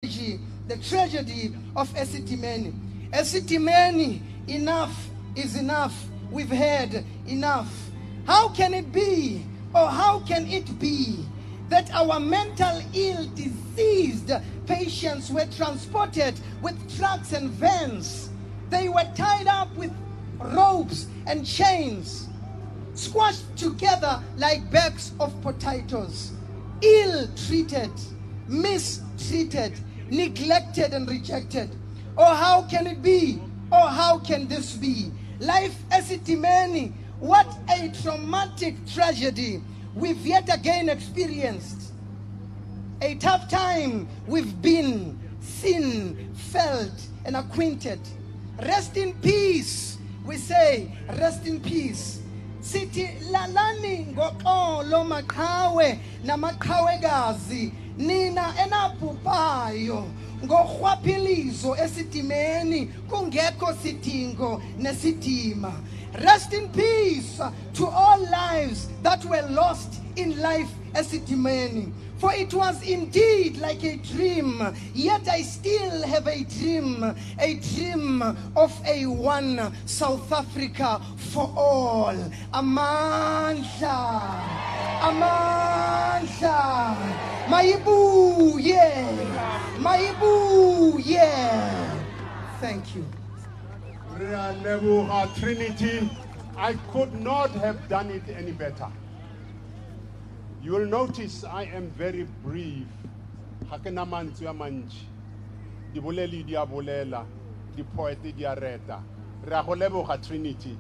the tragedy of Esidimeni. Esidimeni, enough is enough. We've had enough. How can it be, or how can it be, that our mental ill, diseased patients were transported with trucks and vans? They were tied up with ropes and chains, squashed together like bags of potatoes, ill-treated, mistreated, neglected and rejected. Oh, how can it be? Oh, how can this be? Life Esidimeni, what a traumatic tragedy we've yet again experienced. A tough time we've been, seen, felt, and acquainted. Rest in peace, we say, rest in peace. Sithi lalani ngoxolo maqhawe namaqhawekazi nina enabhubhayo ngorhwaphilizo Esidimeni kungekho sidingo nesidima. Rest in peace to all lives that were lost in Life Esidimeni. For it was indeed like a dream, yet I still have a dream of a one South Africa for all. Amandla, Amandla, Mayibuye, Mayibuye. Thank you. Trinity, I could not have done it any better. You will notice I am very brief. Hakena mantswe a mantši. Diboleli di a bolela, dipoete di a reta. Re a go leboga Trinity.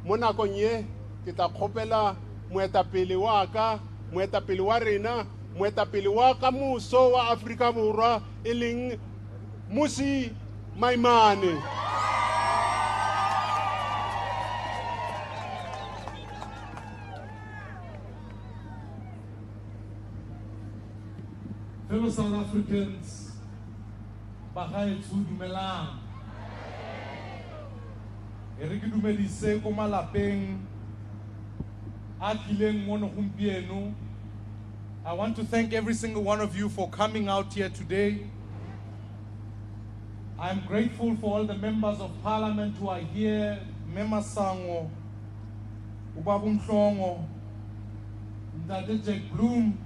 Mo nakong ye ke tla kgopela moetapele wa ka, moetapele wa rena, moetapele wa ka moso wa Afrika Borwa e leng Musi Maimane. Fellow South Africans, bagaetsho dumelang. E re ke dumedise ko malapeng a tlileng mo gompieno. I want to thank every single one of you for coming out here today. I'm grateful for all the members of parliament who are here. Mema Sango, Ubabu Mhlongo, Ndade Jack Bloom,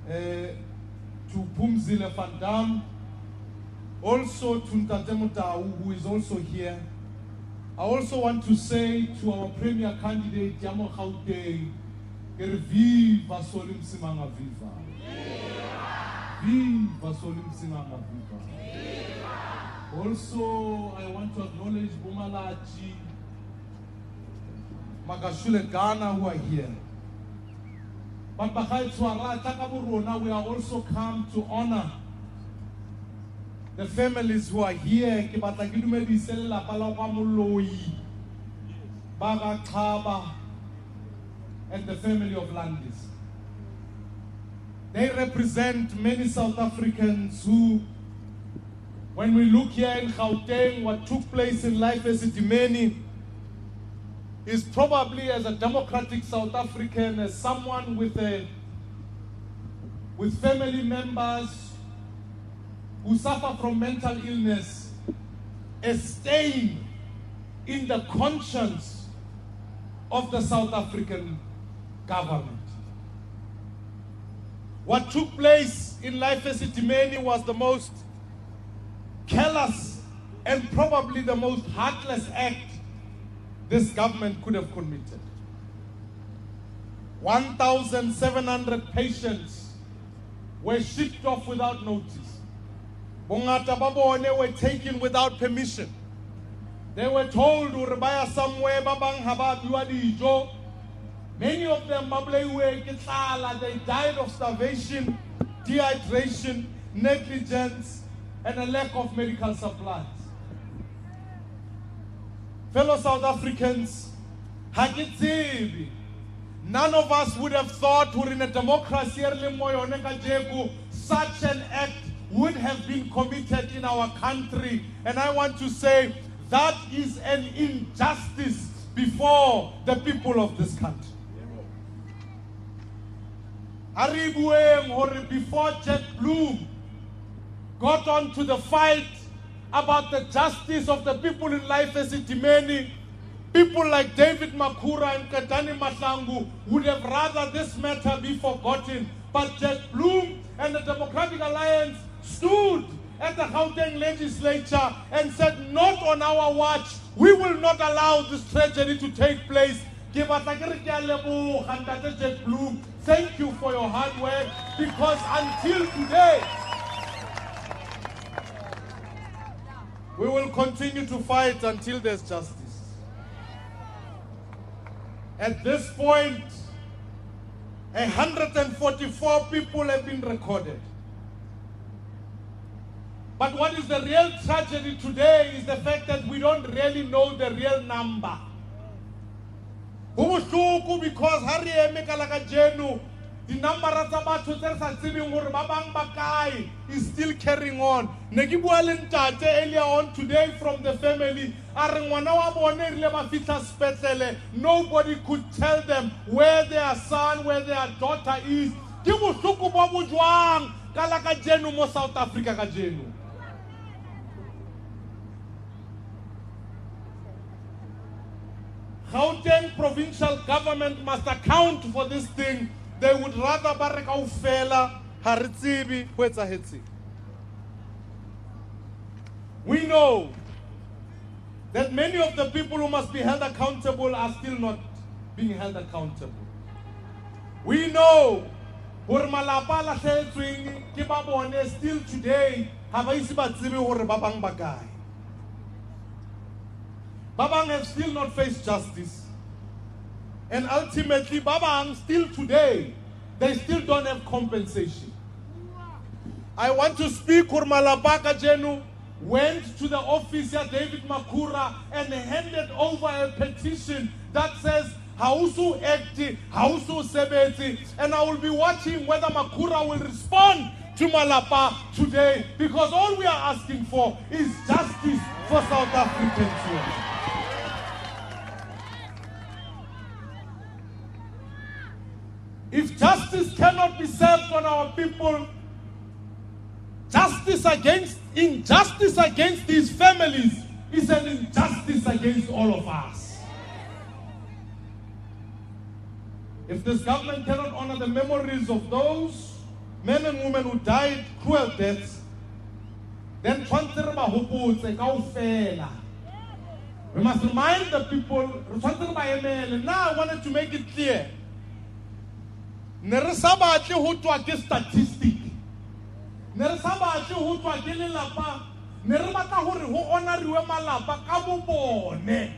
to Pumzile van Dam, also to Ntate Motau, who is also here. I also want to say to our premier candidate, Yamo Gauteng, Viva Solim Simanga Viva. Viva Solim Simanga Viva. Also, I want to acknowledge Bumalaji, Magashule Ghana, who are here. But we are also come to honor the families who are here. And the family of Landis. They represent many South Africans who, when we look here in Gauteng, what took place in Life Esidimeni is probably, as a democratic South African, as someone with family members who suffer from mental illness, a stain in the conscience of the South African government. What took place in Life Esidimeni was the most callous and probably the most heartless act this government could have committed. 1,700 patients were shipped off without notice. Bongata babone were taken without permission. They were told to rebaya somewhere babang haba dijo. Many of them they died of starvation, dehydration, negligence, and a lack of medical supplies. Fellow South Africans, none of us would have thought we're in a democracy such an act would have been committed in our country. And I want to say that is an injustice before the people of this country. Before Jack Bloom got on to the fight about the justice of the people in Life Esidimeni, people like David Makura and Katani Mahlangu would have rather this matter be forgotten. But Jack Bloom and the Democratic Alliance stood at the Gauteng legislature and said, not on our watch. We will not allow this tragedy to take place. Thank you for your hard work, because until today, we will continue to fight until there's justice. At this point, 144 people have been recorded. But what is the real tragedy today is the fact that we don't really know the real number. Because the number of Bakai is still carrying on. Earlier on today from the family, nobody could tell them where their son, where their daughter is. South Africa. Gauteng provincial government must account for this thing. They would rather baraka ufela haritzibi kwetsa hetsi. We know that many of the people who must be held accountable are still not being held accountable. We know hore malapa la hletsweng ke ba bone still today ha ba ise ba tsebe hore ba bang ba kae. Babang have still not faced justice. And ultimately, Babang still today, they still don't have compensation. I want to speak, Urmalapaka Jenu went to the officer, David Makura, and handed over a petition that says, Hausu Ekti, Hausu Sebeti, and I will be watching whether Makura will respond to Malapa today, because all we are asking for is justice for South Africans here. If justice cannot be served on our people, injustice against these families is an injustice against all of us. If this government cannot honor the memories of those men and women who died cruel deaths, then we must remind the people. Now I wanted to make it clear. Neresabatle ho tswa ke statistic. Neresabatle ho tswa ke lelapa. Nerebaka hore ho honoriwe malapa ka bobone.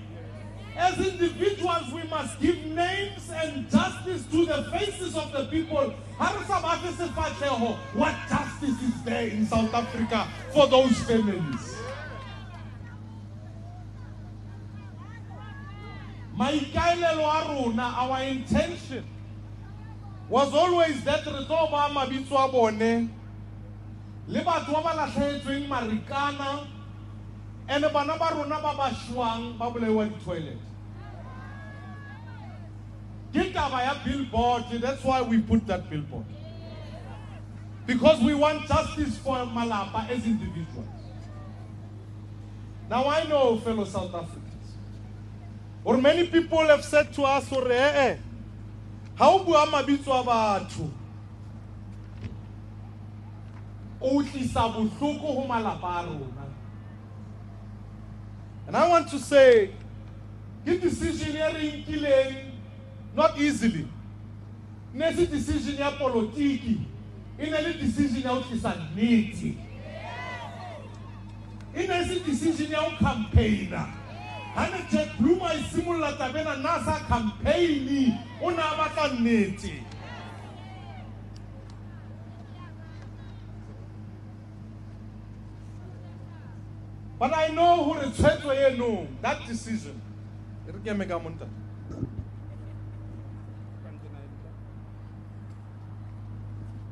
As individuals, we must give names and justice to the faces of the people. What justice is there in South Africa for those families? Our intention was always that Retoba Mabitswa Bone, Libatwaba Lahletsweng Marikana, and the Banabaruna Baba Shwang Bablewan toilet. Gitavaya billboard, that's why we put that billboard. Because we want justice for Malapa as individuals. Now I know, fellow South Africans, or many people have said to us, how bua mabitso a batho o tlisa bohloko ho malapa a rona. And I want to say, this decision here not easily. This decision ya politiki, a decision ya tlisa nnete. A decision ya campaigner. Hane Jack Bloom I simula tabena nasa campaigni una abata nnete. But I know who the know that decision.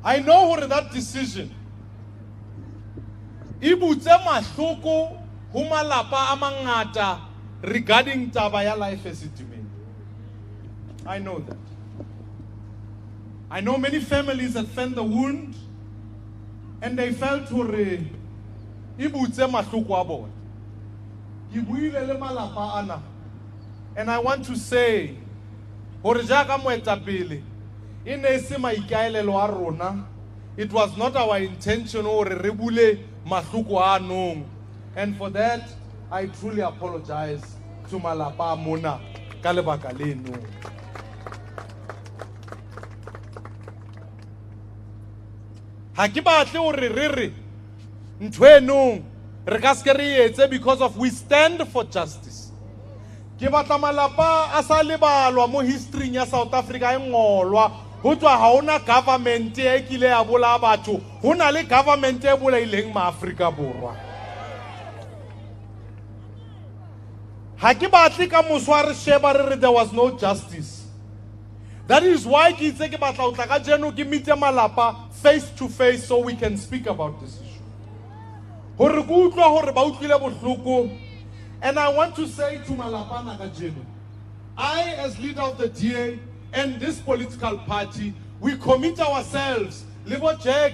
I know who that decision. Ibutse mahloko ho malapa a mangata regarding taba ya Life Esidimeni. I know that. I know many families that felt the wound and they felt e butse mahloko a bona. Ke buile le malapa ana, and I want to say hore jaaka moetapele e ne se maikaelelo a rona. It was not our intention hore re bule mahloko anong, and for that I truly apologize to malapa mona ka lebaka leno. Ha ke batle hore re re ntho eno re ka se re etse because of we stand for justice. Ke batla malapa a sa lebalwa mo history ya South Africa e ngolwa ho tswa ha ona government e kile ya bola batho, ho na le government e bolaileng ma Afrika Borwa. Ha ke batle ka moswa re sheba re re there was no justice. That is why ke itse ke batla ho tla ka jeno ke meet malapa face to face so we can speak about this issue. Hore go utlwa hore ba utlwile bohloko. And I want to say to malapa na ka jeno, I as leader of the DA and this political party, we commit ourselves, Libo Jack,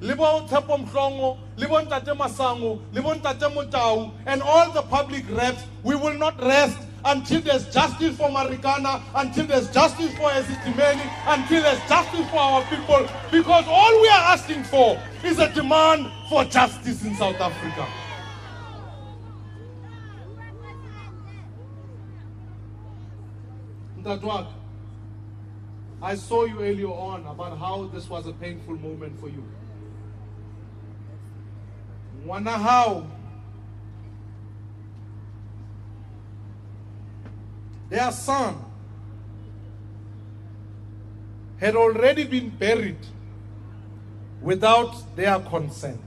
Libo Tepo Mhlongo, Libo Ntate Masango, Libo Ntate Motau, and all the public reps, we will not rest until there's justice for Marikana, until there's justice for Esidimeni, until there's justice for our people, because all we are asking for is a demand for justice in South Africa. Ndadwak, I saw you earlier on about how this was a painful moment for you. Wonder how their son had already been buried without their consent.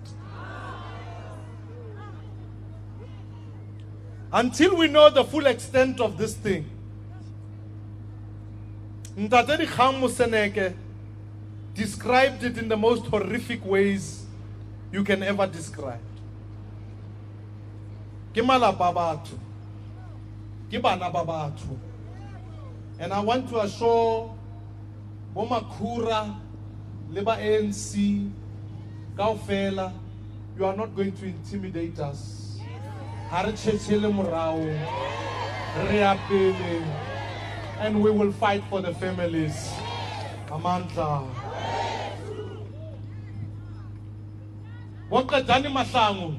Until we know the full extent of this thing, Ntate Dikgang Moseneke described it in the most horrific ways you can ever describe. Ke malapa batho, ke bana ba batho. And I want to assure bo Makhura le ba ANC kaofela, you are not going to intimidate us. Ha re tshetsele morao, re apele, and we will fight for the families. Amandla. Boqedani Mahlangu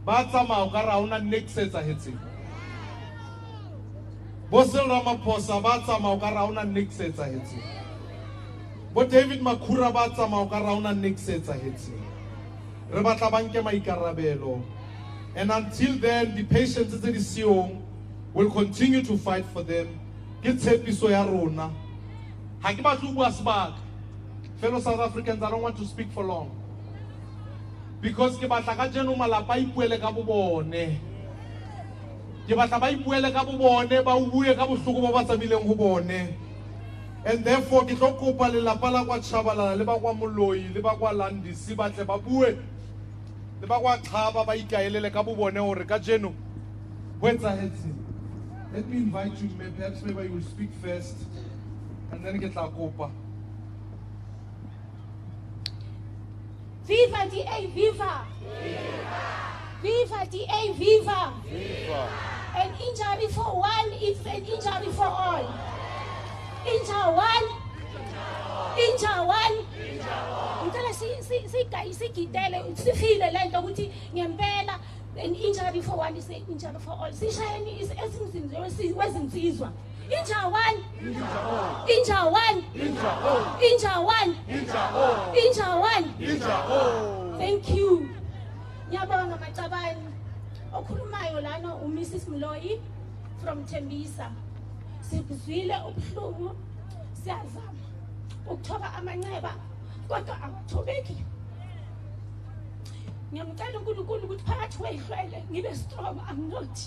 ba tsamaya ka ra una nexetsa hetse. Bo Cyril Ramaphosa ba tsamaya ka ra una nexetsa hetse. Bo David Makhura ba tsamaya ka ra una nexetsa hetse. Re batla ba nke maikarabelo. And until then, the patients tse di siong will continue to fight for them. Ke tshepiso ya rona. Ha ke batla bua sebaka. Fellow South Africans, I don't want to speak for long. Because ke batla ka jeno malapa ipuele ka bobone. Ke batla ba ipuele ka bobone, ba bue ka bohloko ba tsabileng ho bone. And therefore ke tlo kopa lelapa la kwa Tshabalala le ba kwa Moloi le ba kwa Landisi ba tle ba bue. Le ba kwa Xhaba ba ikaelele ka bobone hore ka jeno ho etsahetse. Let me invite you, perhaps maybe you will speak first, and then get la kopa. Viva DA, viva! Viva DA, viva! An injury for one is an injury for all. Injure one. Injure one. Ngicela sigidele sifile lento ukuthi ngempela an injury for one is an injury for all. Sishayeni is ezinzizwe wezinsizwa. Injure one. Injure one. Injure one. Injure one. Thank you. Ngiyabonga Macabane. Okhulumayo lana uMrs Moloi from Tembisa. Sikuzwile ubuhlungu. Siyazama ukuthoba amanxeba kodwa akuthobeki. Ngiyamcela uNkulunkulu ukuthi phakathi kwehlwele ngibe strong. I'm not.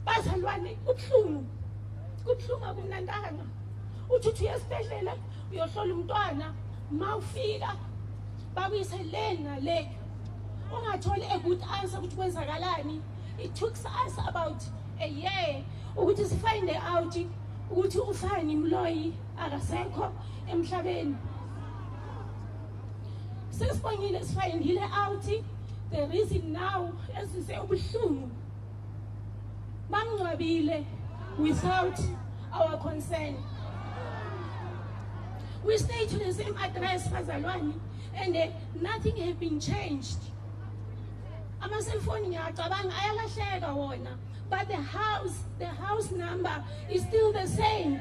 Bazalwane ubuhlungu. Kubuhlungu akunandanga. Uthi uyesibhedlela uyohlola umntwana mawufika babuyise lena le. Ungatholi a good answer ukuthi kwenzakalani. It took us about a year ukuthi sifind out ukuthi ufani Moloi akasekho emhlabeni. Sesibongile sifayindile out. The reason now as we say ubuhlungu bangcwabile without our consent. We stay to the same address, Bazalwane, and nothing has been changed. Ama cell phone ngiyacabanga ayalahleka wona, but the house number is still the same.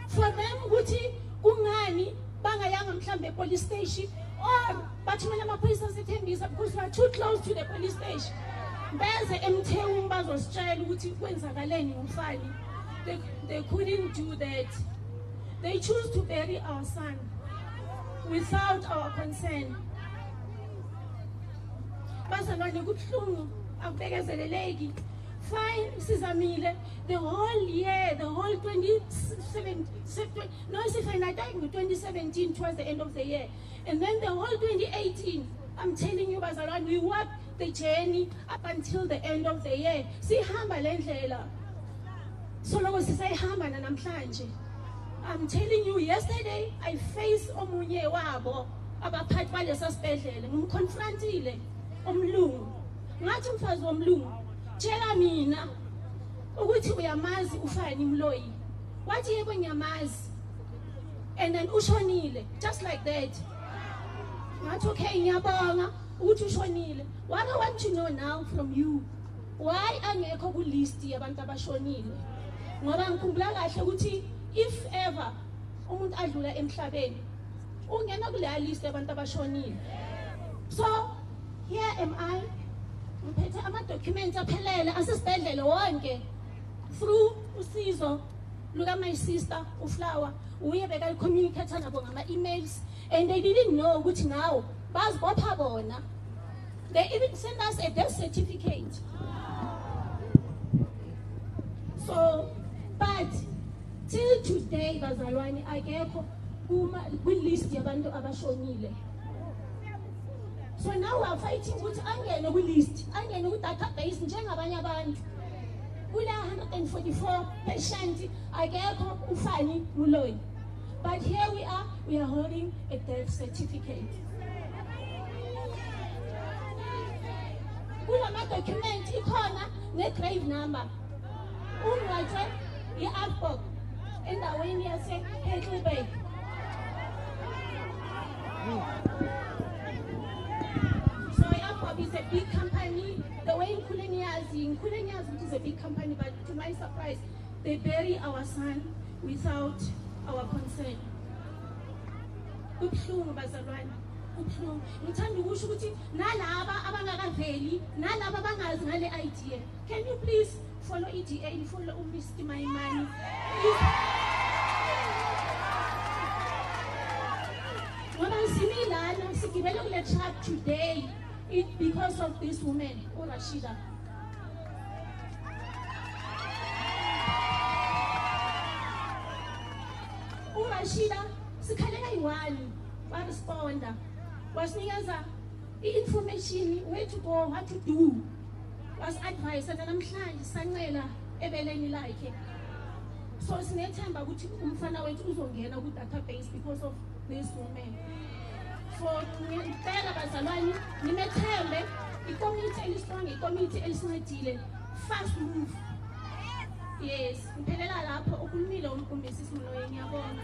For them ukuthi kungani bangayanga mhlambe police station or bathumela amaphoyisa asethembisa because we are too close to the police station. Beze emthewuni bazositshela ukuthi kwenzakaleni ngumfani. They couldn't do that. They choose to bury our son without our consent. Bazalwane kubuhlungu akubekezeleleki. Fine, sizamile the whole year, the whole 2017 towards the end of the year, and then the whole 2018. I'm telling you, Bazalwane, we worked the journey up until the end of the year. Sihamba lendlela. So long as sisayihamba namhlanje. I'm telling you, yesterday I faced omunye wabo abaphathi balesa sibhedlela ngimconfrontile omlungu. Ngathi mfazi womlungu, tshela mina ukuthi uyamazi ufani Mloyi. Wathi yebo ngiyamazi. And then ushonile, just like that. Ngathi okay ngiyabonga ukuthi ushonile. What I want to know now from you, why angekho ku list yabantu abashonile? Ngoba ngikhumbula kahle ukuthi if ever umuntu adlula emhlabeni ungena kule list yabantu abashonile. So here am I, ngiphethe ama documents aphelele asesibhedlela wonke through usizo luka my sister uFlower uye beka communicate nabo ngama emails, and they didn't know ukuthi now bazibopha bona. They even sent us a death certificate. So but till today, Bazalwane, akekho kwi-list yabantu abashonile. So now we are fighting ukuthi angene kwi-list, angene kwi-database njengabanye abantu. Kula 144 patients akekho ufani Mloyi. But here we are holding a death certificate. Kula ma-document ikhona ne-grave number. Ungcwatshwe i-Afbok endaweni yase Heidelberg. So i-Afbok is a big company. The way Nkulenyazi is a big company, but to my surprise, they bury our son without our consent. Kubuhlungu Bazalwane. Ngithanda ukusho ukuthi nalaba abangakaveli, nalaba abangazi ngale idea. Can you please follow EDA, follow Mr. Maimani? Ngoba similana sigibele kule chat today, it's because of this woman, Rashida. Rashida, sikhalela iwani, wa responda. Wasinikeza information, where to go, what to do. Was advised that namhlanje sancela ebeleni lakhe. So sinethemba ukuthi umfana wethu uzongena ku database because of this woman. So ngicela Bazalwane nimethembe i-committee elistrong, i-committee elisinedile, fast move. Yes, ngiphelela lapho ukhulumile umkumbisi Mloyi, ngiyabonga.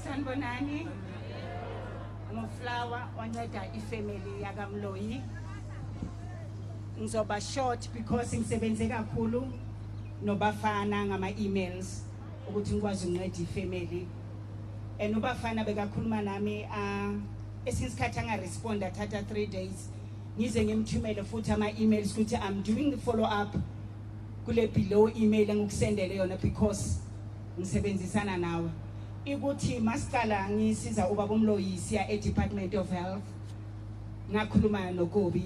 Sanibonani, nguFlower onceda ifamily yaka Mloyi. Ngizoba short because ngisebenze kakhulu nobafana ngama emails ukuthi ngikwazi ukunceda ifamily. And ubafana bekakhuluma nami esinsikhathi anga respond thatha 3 days. Ngize ngimthumele futhi ama emails ukuthi I'm doing the follow up kule below email engikusendele yona because ngisebenzisana nawe. Ikuthi masiqala ngisiza ubaba uMloyi siya e-Department of Health, ngakhuluma noGobi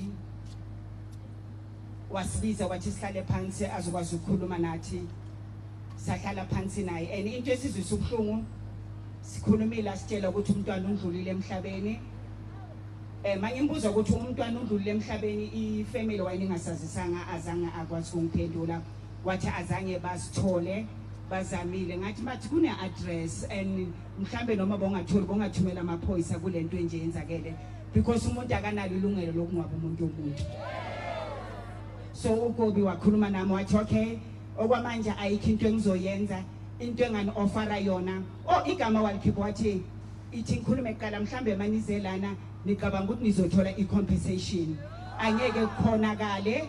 wasibiza wathi sihlale phansi azokwazi ukukhuluma nathi. Sahlala phansi naye, and into esizwe ubuhlungu sikhulumile asitshela ukuthi umntwana undlulile emhlabeni. Mangimbuza ukuthi umntwana undlule emhlabeni ifamily wayeningasazisanga azange akwazi ukungiphendula wathi azange basithole bazamile ngathi bathi kune address and mhlambe noma bongatholi bongathumela amaphoyisa kule nto enje yenzakele because umuntu akanalo ilungelo lokungwaba umuntu omuntu. So uGobi wakhuluma nami wathi okay okwamanje ayikho into engizoyenza into engani offera yona igama walikhipha wathi ithi ngikhulume eqala mhlambe manizelana nicabanga ukuthi nizothola i-compensation angeke kukhonakale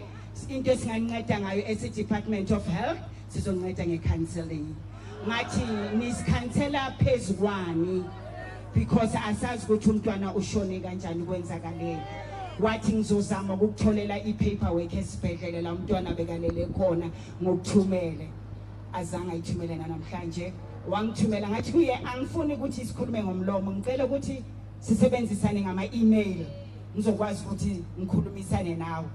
into esinganceda ngayo esi-Department of Health sizonceda nge-counseling ngathi nisikhansela phezu kwani because asazi ukuthi umntwana ushone kanjani kwenzakale wathi ngizozama ukukutholela i-paperwork esibhedlela la umntwana bekalele khona ngokuthumele azange ayithumele namhlanje wangithumela ngathi kuye angifuni ukuthi sikhulume ngomlomo ngicela ukuthi sisebenzisane ngama-email ngizokwazi ukuthi ngikhulumisane nawe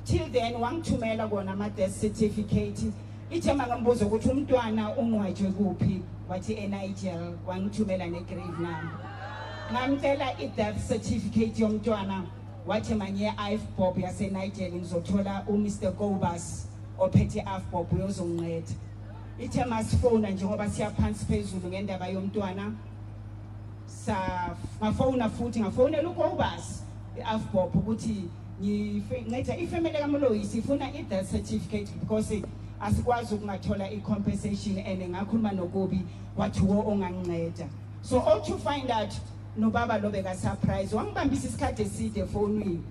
till then wangithumela kona ama-death certificate ithe mangambuza ukuthi umntwana ungcwatshwe kuphi wathi eNiger wangithumela ne-grave number ngamtshela i-death certificate yomntwana wathi manje i-IFBOB yaseNiger ngizothola uMr Kobus ophethe i-IFBOB uyozonginceda ithe masifona njengoba siyaphansi phezulu ngendaba yomntwana ngafona futhi ngafonela uKobus i-IFBOB ukuthi nginceda ifamily kaMloyisi ifuna i-death certificate because asikwazi ukungathola i-compensation and ngakhuluma noGobi wathi wo onganginceda so all to find out nobaba lo beka surprise wangibambisa isikhathi eside efonini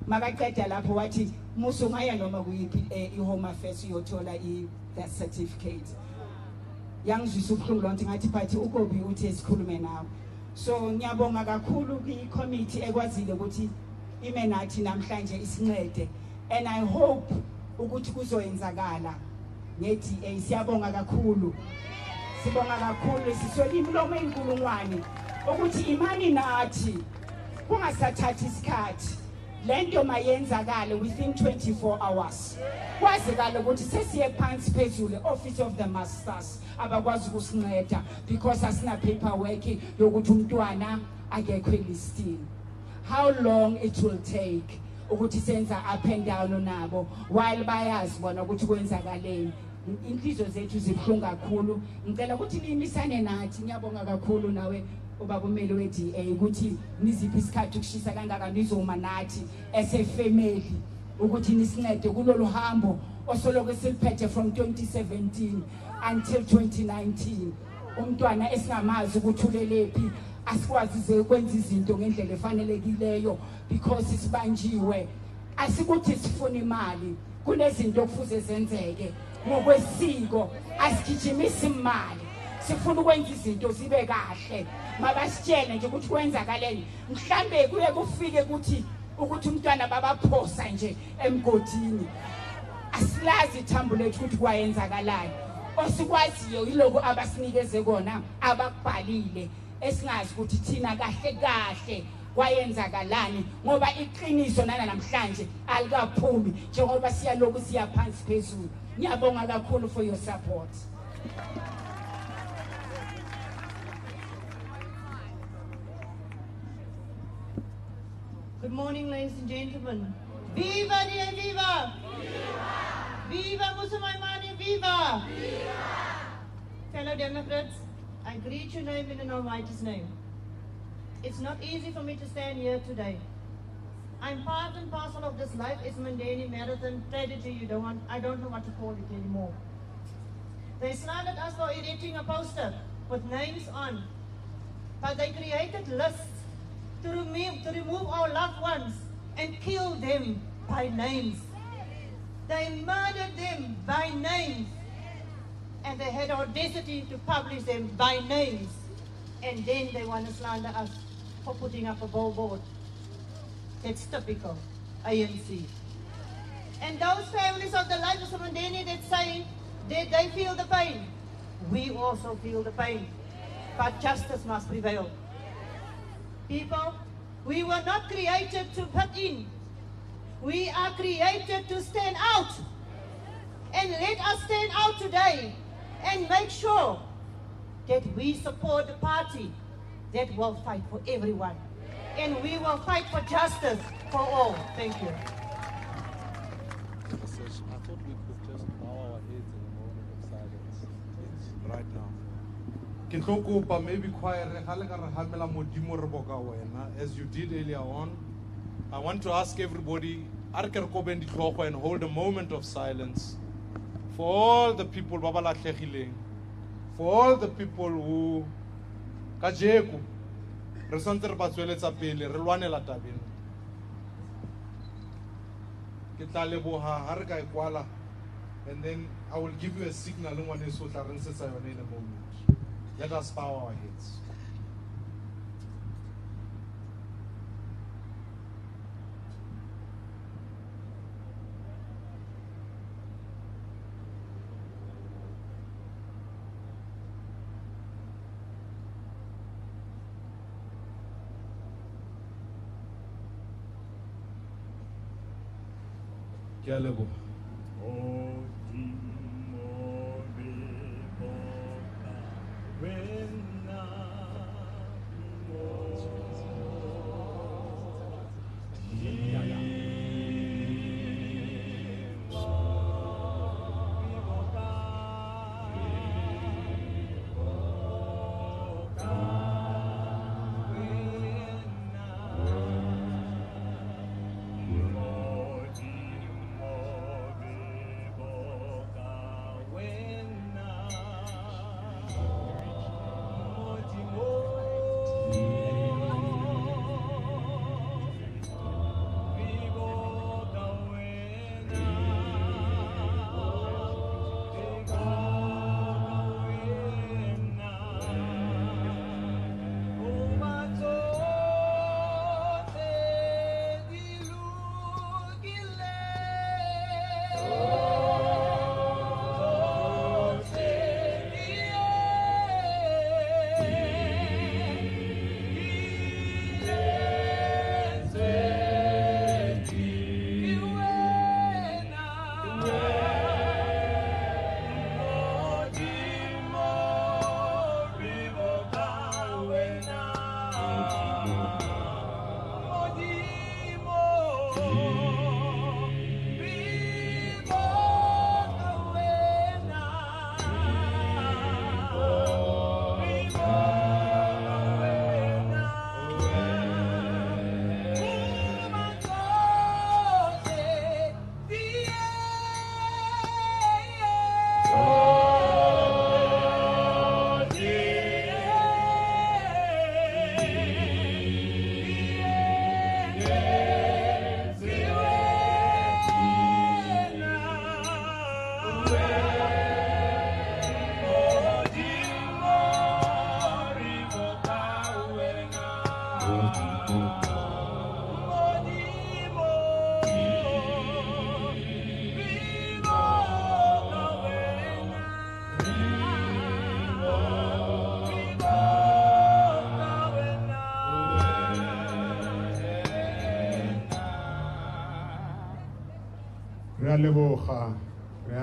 makaqeda lapho wathi musu ngaya noma kuyiphi i-home affairs uyothola i-death certificate yangizwisa ubuhlungu lonke ngathi phathi uGobi uthi esikhulume nawe so ngiyabonga kakhulu kwi-committee ekwazile ukuthi ime nathi namhlanje isincede and I hope ukuthi kuzoyenzakala nge-DA siyabonga kakhulu sibonga kakhulu siswela imilomo eyinkulungwane ukuthi imani nathi kungasathathi isikhathi lento mayenzakale within 24 hours kwazekala ukuthi sesiye phansi phezulu office of the masters abakwazi ukusinceda because asina paperwork yokuthi umntwana akekho elistini how long it will take ukuthi senza up and down nabo while bayazi bona ukuthi kwenzakaleni inhliziyo zethu zibhlungu kakhulu ngicela ukuthi nimisane nathi ngiyabonga kakhulu nawe ubaba umeli we-DA ukuthi niziphi isikhathi ukushisa kangaka nizoma nathi as a family ukuthi nisincede kulolu hambo osoloko siliphethe from 2017 until 2019 umntwana esingamazi ukuthi ulelephi asikwazi ukwenza izinto ngendlela efanelekileyo because isibanjiwe asikuthi sifuna imali kunezinto okufuze zenzeke ngokwesiko asigijimisa imali sifuna ukwenza izinto zibe kahle mabasitshele nje ukuthi kwenzakaleni mhlambe kuye kufike ukuthi umntwana babaphosa nje emgodini asilazi ithambo lethu ukuthi kwayenzakalayo osikwaziyo yiloko abasinikeze kona abakubhalile esingazi ukuthi thina kahle kahle kwayenzakalani ngoba iqiniso namhlanje alikaphumi njengoba siyaloku siya phansi phezulu ngiyabonga kakhulu for your support. Good morning, ladies and gentlemen. Viva dia viva! Viva! Viva Musumaimani, viva! Viva! Fellow Democrats, I greet your name in the Almighty's name. It's not easy for me to stand here today. I'm part and parcel of this Life Esidimeni marathon tragedy. I don't know what to call it anymore. They slandered us for editing a poster with names on, but they created lists to remove our loved ones and kill them by names. They murdered them by names, and they had audacity to publish them by names, and then they want to slander us for putting up a billboard. It's typical ANC. And those families of the Life Esidimeni that say that they feel the pain, we also feel the pain, but justice must prevail. People, we were not created to put in. We are created to stand out. And let us stand out today and make sure that we support the party that will fight for everyone. and we will fight for justice for all. Thank you. I thought we could just bow our heads in a moment of silence. It's right now. Ke tlo kopa maybe choir re gale ka re hamela modimo re boka wena as you did earlier on. I want to ask everybody are ke re kobeng ditlhogo and hold a moment of silence for all the people ba ba latlhegileng, for all the people who ka jeko re santse re ba tsweletsa pele re lwanela tabeng. Ke tla leboga ha re ka ikwala and then I will give you a signal ngwaneso tla re ntshetsa yone in a moment. Let us bow our heads. Ke a leboga.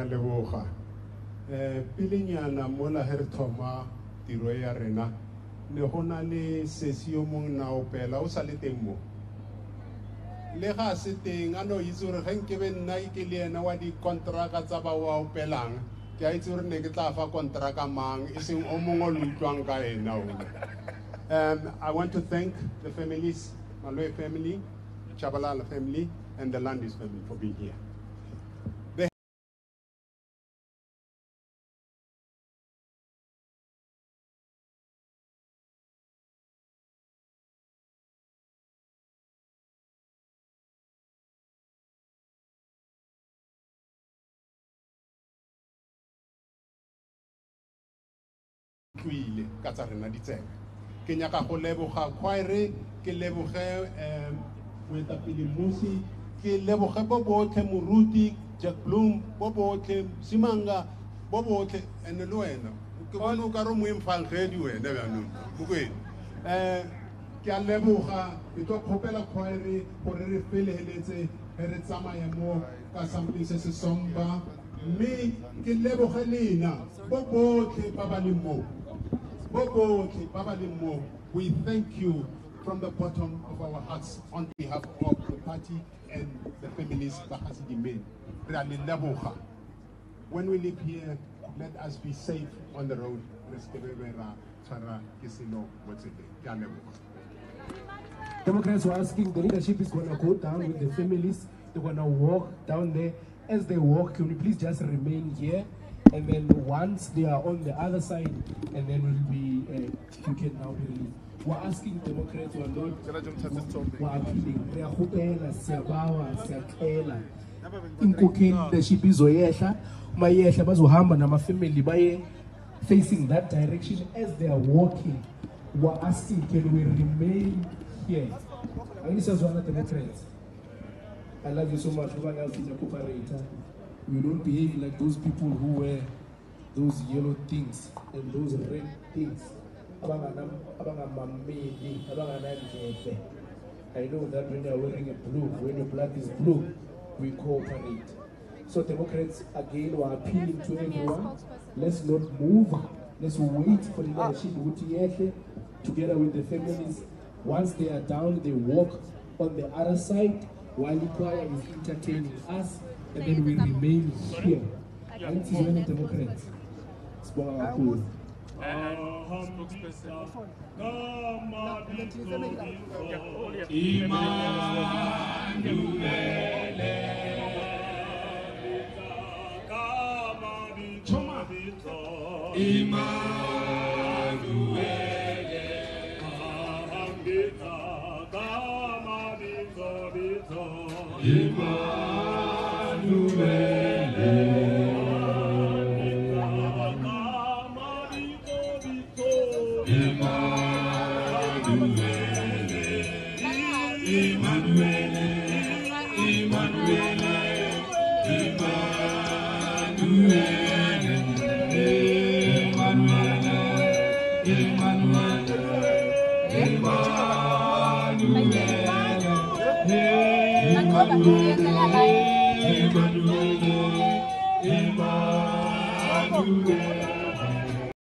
Leboga. Pilinyana mola her thoma tiro ya rena ne gona le sesio mong na opela o sa le teng mo le ga se teng ano itse re gen ke be nna ke le ena wa di kontraka tsa ba wa opelang ke a itse re ne ke tla fa kontraka mang iseng o mongwe lo utlwang ka ena o. I want to thank the families, Malwe family, Chabalala family and the Landis family for being here. Tuile ka tsa rena ditsebe ke nyaka go leboga khoire ke leboge moetapele Musi ke leboge bo botlhe moruti Jack Bloom bo botlhe Simanga bo botlhe ene le wena ke bona o ka re mo emfangedi wena bjanong mokwedi ke a leboga ke tlo kgopela khoire gore re feleletse re tsamaye mo ka something se se somba mme ke leboge lena bo botlhe ba ba le mo. We thank you from the bottom of our hearts on behalf of the party and the families of Esidimeni. When we live here, let us be safe on the road. Democrats were asking, the leadership is going to go down with the families. They're going to walk down there. As they walk, can you please just remain here? And then once they are on the other side, and then we'll be, you can now be released. We're asking Democrats, we're not, we're appealing. Leadership is family facing that direction. As they are walking, we're asking, can we remain here? And this is one of the Democrats. I love you so much. Everyone else is a cooperator. We don't behave like those people who wear those yellow things and those red things. I know that when you're wearing a blue, when your blood is blue, we cooperate. So Democrats, again, were appealing to everyone. Let's not move. Let's wait for the leadership together with the families. Once they are down, they walk on the other side while the choir is entertaining us, and then we remain here. And this is when the Democrats. Emmanuel.